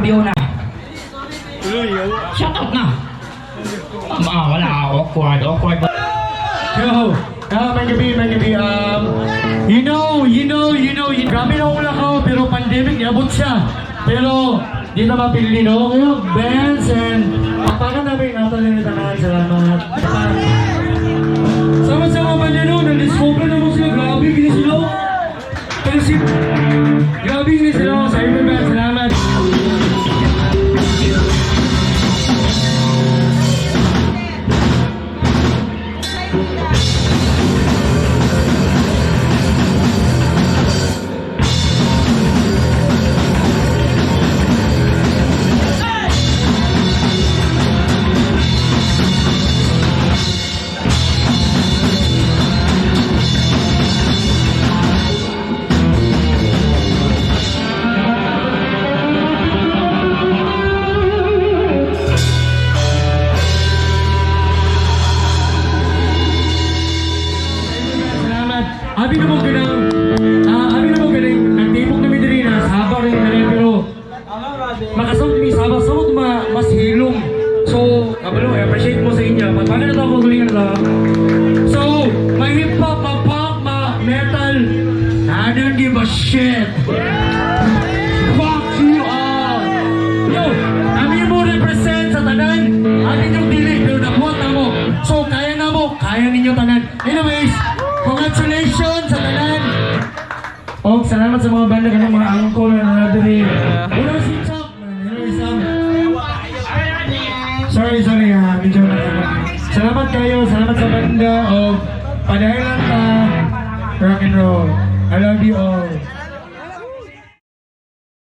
Na. Shut up na. Wala, awkward. Yo, may gabi. Grabe na ulang ako, pero pandemic, niabot siya. Pero, di na mapili, no? Ngayon, bands and papakan namin natin na salamat. Sama-sama ba niya, no? Na-discover na mo sila. Grabe, gini sila. Grabe, gini sila. Sa iyo, bands, salamat. Abi na mo ganang nagtipok na midiri na sabar rin na rin pero makasamot may sabar-samot mas hilong. So, kabalo, appreciate mo sa inyo. Paano na ito ako galingan na? So, may hip-hop, pop, metal, I don't give a shit. Fuck you all. Yo, kami mo represent sa tanan. Amin yung dili, pero nakuha na mo. So, kaya ninyo tanan. Anyways, congratulations sa tanan! O, salamat sa mga banda ka ng mga angkol na nadari. Wala si Chop! Sorry, medyo salamat kayo, salamat sa banda o padahilan ka rock and roll. I love you all.